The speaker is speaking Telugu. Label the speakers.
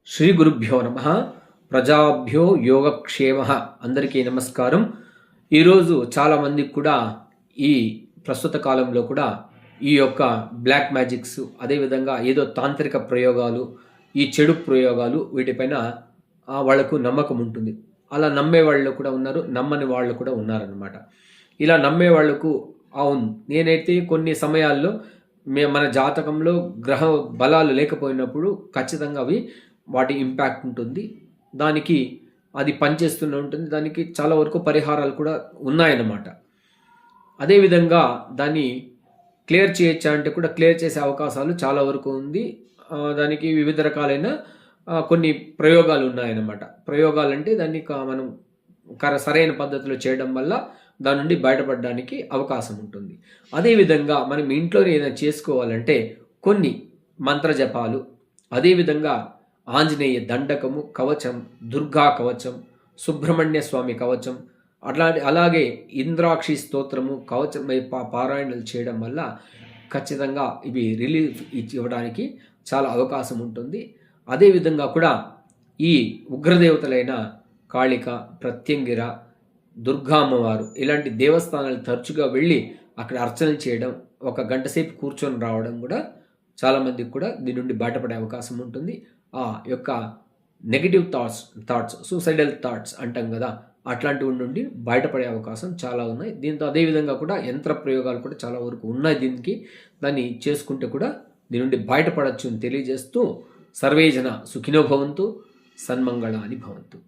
Speaker 1: శ్రీ గురుభ్యో నమ. ప్రజాభ్యో యోగక్షేమ. అందరికీ నమస్కారం. ఈరోజు చాలామందికి కూడా ఈ ప్రస్తుత కాలంలో కూడా ఈ యొక్క బ్లాక్ మ్యాజిక్స్, అదేవిధంగా ఏదో తాంత్రిక ప్రయోగాలు, ఈ చెడు ప్రయోగాలు వీటిపైన వాళ్లకు నమ్మకం ఉంటుంది. అలా నమ్మే వాళ్ళు కూడా ఉన్నారు, నమ్మని వాళ్ళు కూడా ఉన్నారనమాట. ఇలా నమ్మే వాళ్లకు అవును, నేనైతే కొన్ని సమయాల్లో మన జాతకంలో గ్రహ బలాలు లేకపోయినప్పుడు ఖచ్చితంగా వాటి ఇంపాక్ట్ ఉంటుంది, దానికి అది పనిచేస్తూనే ఉంటుంది, దానికి చాలా వరకు పరిహారాలు కూడా ఉన్నాయన్నమాట. అదేవిధంగా దాన్ని క్లియర్ చేయొచ్చా అంటే కూడా క్లియర్ చేసే అవకాశాలు చాలా వరకు ఉంది. దానికి వివిధ రకాలైన కొన్ని ప్రయోగాలు ఉన్నాయన్నమాట. ప్రయోగాలు అంటే దాన్ని మనం సరైన పద్ధతిలో చేయడం వల్ల దాని నుండి బయటపడడానికి అవకాశం ఉంటుంది. అదేవిధంగా మనం ఇంట్లోనే ఏదైనా చేసుకోవాలంటే కొన్ని మంత్ర జపాలు, అదేవిధంగా ఆంజనేయ దండకము, కవచం, దుర్గా కవచం, సుబ్రహ్మణ్య స్వామి కవచం, అలాగే ఇంద్రాక్షి స్తోత్రము, కవచం పారాయణలు చేయడం వల్ల ఖచ్చితంగా ఇవి రిలీఫ్ ఇవ్వడానికి చాలా అవకాశం ఉంటుంది. అదేవిధంగా కూడా ఈ ఉగ్రదేవతలైన కాళిక, ప్రత్యంగిర, దుర్గా అమ్మవారు ఇలాంటి దేవస్థానాలు తరచుగా వెళ్ళి అక్కడ అర్చనలు చేయడం, ఒక గంట సేపు కూర్చొని రావడం కూడా చాలామందికి కూడా దీని నుండి బయటపడే అవకాశం ఉంటుంది. ఆ యొక్క నెగిటివ్ థాట్స్, సూసైడల్ థాట్స్ అంటాం కదా, అట్లాంటివి నుండి బయటపడే అవకాశం చాలా ఉన్నాయి. దీంతో అదేవిధంగా కూడా యంత్ర ప్రయోగాలు కూడా చాలా వరకు ఉన్నాయి దీనికి. దాన్ని చేసుకుంటే కూడా దీని నుండి బయటపడచ్చు అని తెలియజేస్తూ, సర్వేజన సుఖినో భవంతు, సన్మంగళాని భవంతు.